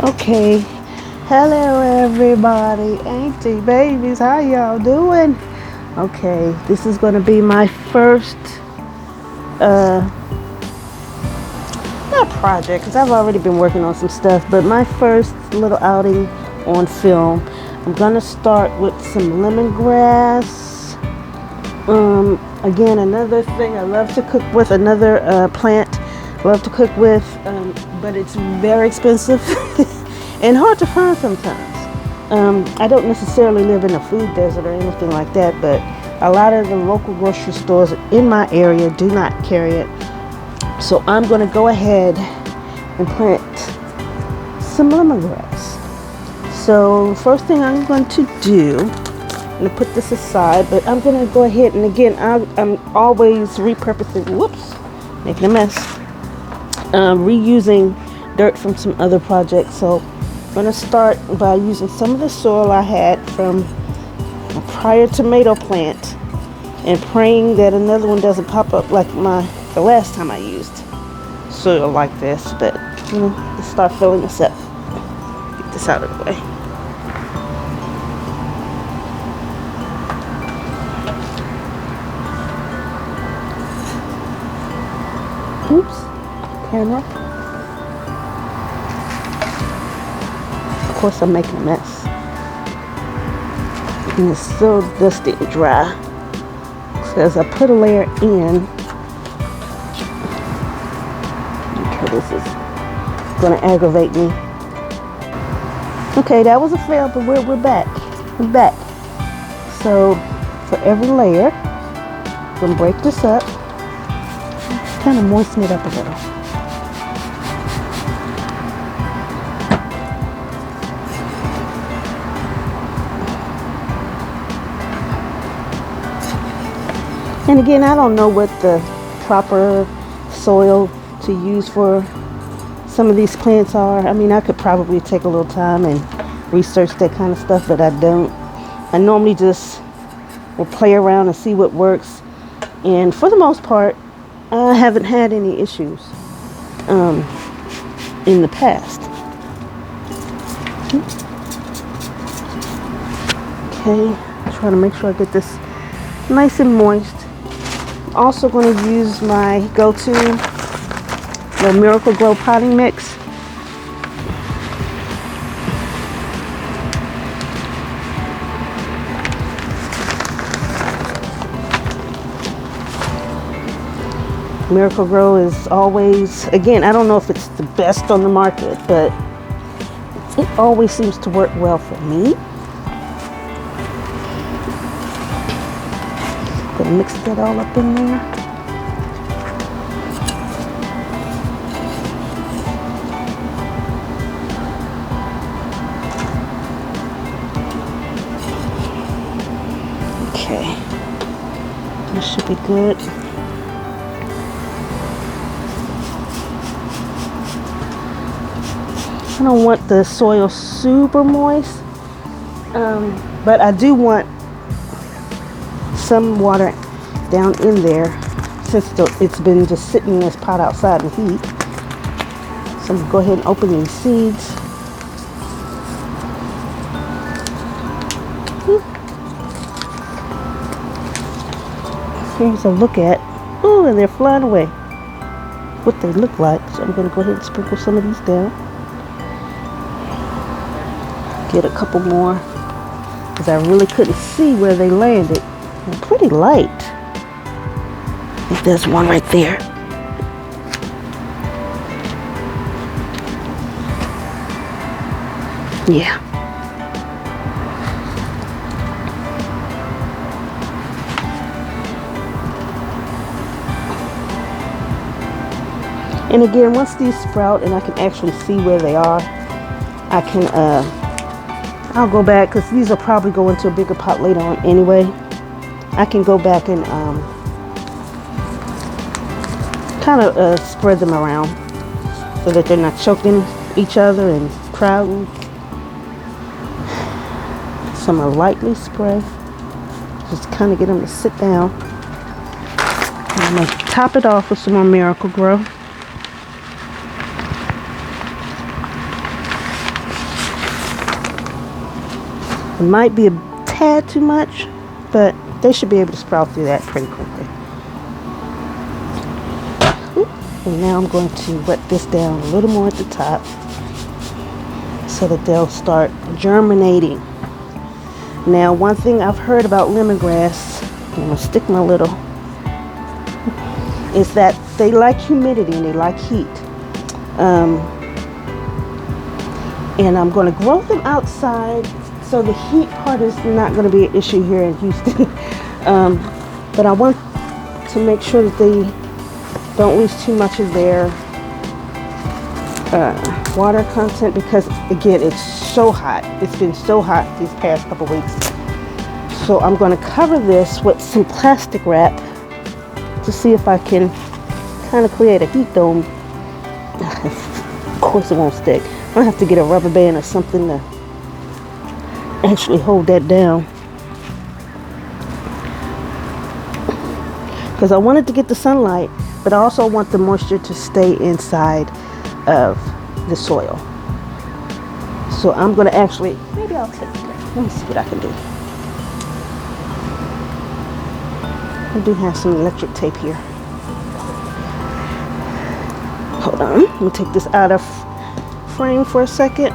Okay, hello everybody, auntie babies, how y'all doing? Okay, this is gonna be my first, not project, because I've already been working on some stuff, but my first little outing on film. I'm gonna start with some lemongrass. Again, another thing I love to cook with, another plant I love to cook with, but it's very expensive and hard to find sometimes. I don't necessarily live in a food desert or anything like that, but a lot of the local grocery stores in my area do not carry it. So I'm going to go ahead and plant some lemongrass. So first thing I'm going to do, I'm going to put this aside, but I'm going to go ahead and again, I'm always repurposing, making a mess, reusing dirt from some other projects. So I'm going to start by using some of the soil I had from a prior tomato plant and praying that another one doesn't pop up like the last time I used soil like this. But let's start filling this up. Get this out of the way. Oops, camera. Of course I'm making a mess. And it's still dusty and dry. So as I put a layer in, okay, this is going to aggravate me. Okay, that was a fail, but we're back. We're back. So for every layer, I'm going to break this up. Kind of moisten it up a little. And again, I don't know what the proper soil to use for some of these plants are. I mean, I could probably take a little time and research that kind of stuff, but I don't. I normally just will play around and see what works. And for the most part, I haven't had any issues in the past. Okay, trying to make sure I get this nice and moist. Also going to use my go-to, the Miracle Grow potting mix. Miracle Grow is always, again, I don't know if it's the best on the market, but it always seems to work well for me. Gonna mix that all up in there. Okay, this should be good. I don't want the soil super moist, but I do want some water down in there since it's been just sitting in this pot outside in the heat. So I'm going to go ahead and open these seeds. Here's a look at, ooh, and they're flying away. What they look like. So I'm going to go ahead and sprinkle some of these down. Get a couple more, because I really couldn't see where they landed. They're pretty light. I think there's one right there. Yeah. And again, once these sprout and I can actually see where they are, I can I'll go back, because these will probably go into a bigger pot later on anyway. I can go back and kind of spread them around so that they're not choking each other and crowding. So I'm going to lightly spray, just kind of get them to sit down. And I'm going to top it off with some more Miracle Grow. It might be a tad too much, but they should be able to sprout through that pretty quickly. And now I'm going to wet this down a little more at the top so that they'll start germinating. Now, one thing I've heard about lemongrass, I'm going to stick my little, is that they like humidity and they like heat. And I'm going to grow them outside, so the heat part is not going to be an issue here in Houston. But I want to make sure that they don't lose too much of their water content, because again, it's so hot. It's been so hot these past couple weeks. So I'm going to cover this with some plastic wrap to see if I can kind of create a heat dome. Of course it won't stick. I'm going to have to get a rubber band or something to actually hold that down, because I wanted to get the sunlight, but I also want the moisture to stay inside of the soil. So I'm going to actually, maybe I'll take it. Let me see what I can do. I do have some electric tape here. Hold on, let me take this out of frame for a second.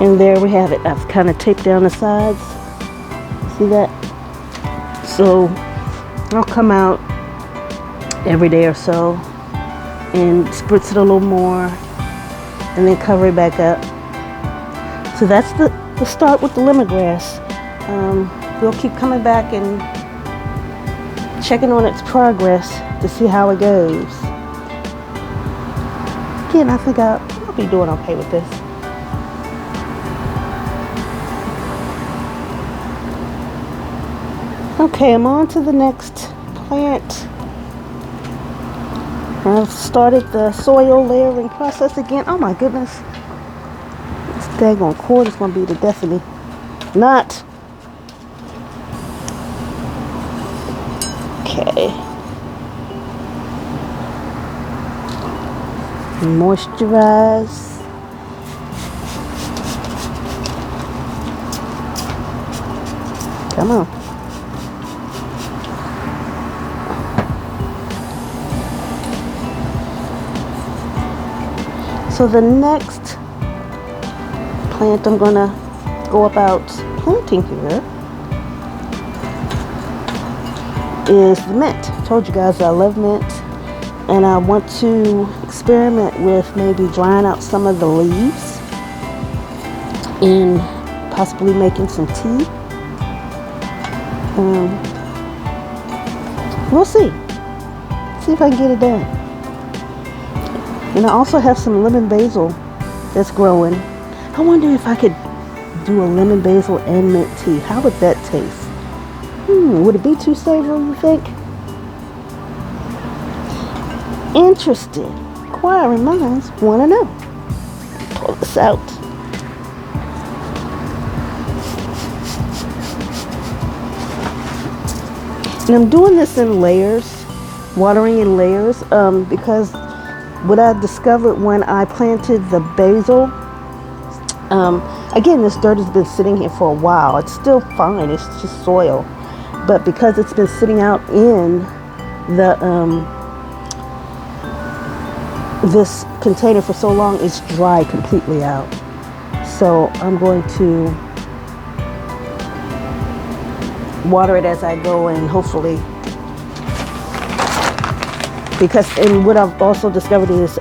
And there we have it. I've kind of taped down the sides. See that? So I'll come out every day or so and spritz it a little more and then cover it back up. So that's the start with the lemongrass. We'll keep coming back and checking on its progress to see how it goes. Again, I think I'll be doing okay with this. Okay, I'm on to the next plant. I've started the soil layering process again. Oh my goodness. This daggone cord is going to be the death of me. Not. Okay. Moisturize. Come on. So the next plant I'm going to go about planting here is the mint. I told you guys I love mint, and I want to experiment with maybe drying out some of the leaves and possibly making some tea. We'll see. See if I can get it done. And I also have some lemon basil that's growing. I wonder if I could do a lemon basil and mint tea. How would that taste? Would it be too savory, you think? Interesting. Inquiring minds want to know. Pull this out. And I'm doing this in layers, watering in layers, because what I discovered when I planted the basil, again, this dirt has been sitting here for a while. It's still fine. It's just soil. But because it's been sitting out in the this container for so long, it's dried completely out. So I'm going to water it as I go, and hopefully, and what I've also discovered is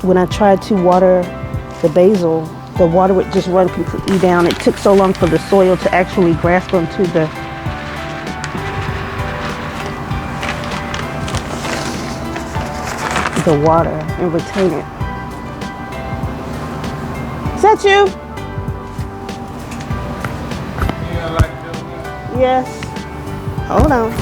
when I tried to water the basil, the water would just run completely down. It took so long for the soil to actually grasp onto the water and retain it. Is that you? Yes. Hold on.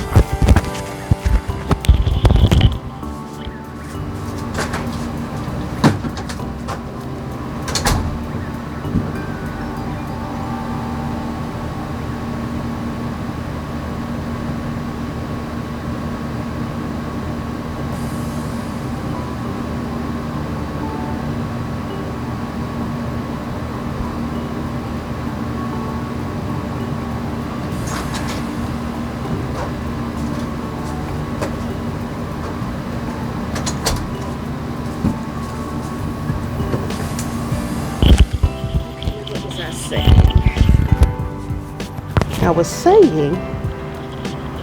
I was saying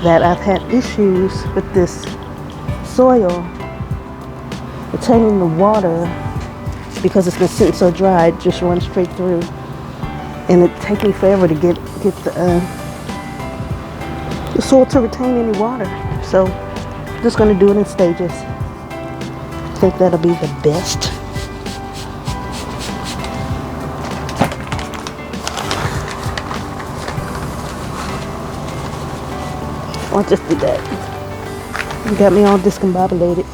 that I've had issues with this soil retaining the water because it's been sitting so dry, it just runs straight through. And it takes me forever to get the soil to retain any water. So just going to do it in stages. I think that'll be the best. I'll just do that. You got me all discombobulated.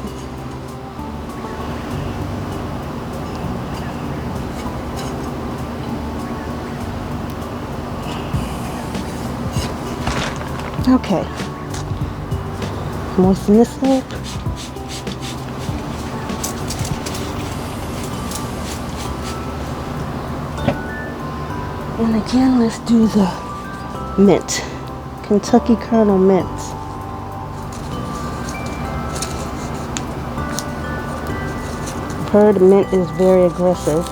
Okay. Moisten this up. And again, let's do the mint. Kentucky Colonel mint. I've heard mint is very aggressive,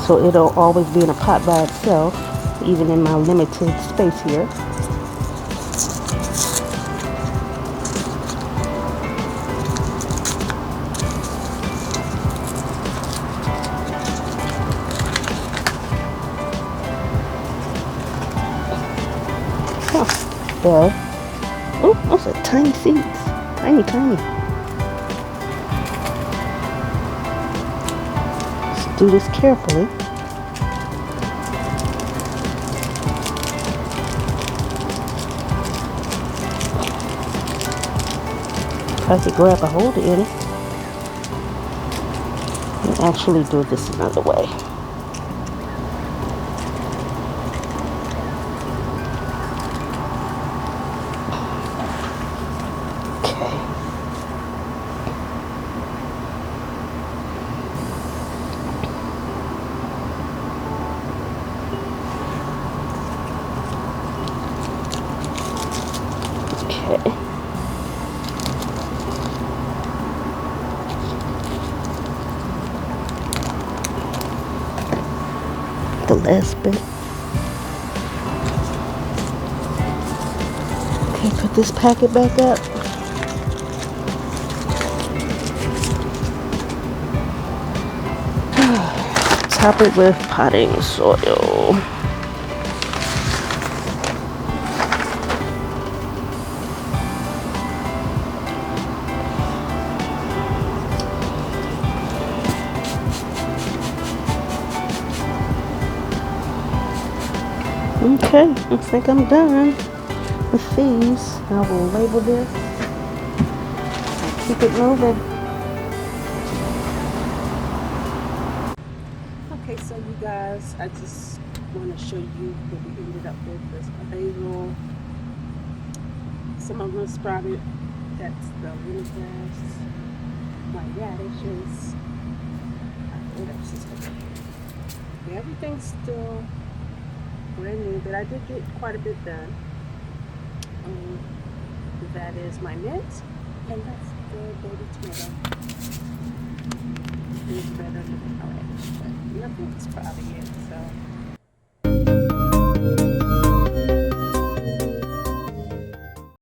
so it'll always be in a pot by itself, even in my limited space here. Well, oh, those are tiny seeds. Tiny, tiny. Let's do this carefully. If I could grab a hold in it and actually do this another way. The last bit. Okay, put this packet back up. Top it with potting soil. Okay, I think I'm done with these. I will label this and keep it moving. Okay, so you guys, I just want to show you what we ended up with. This basil. Some of them sprouted. That's the lemongrass. My radishes. What else is over here? Everything's still brand new, but I did get quite a bit done. That is my mint, and that's the baby tomato. It's better than the radish, but nothing's sprouted yet, so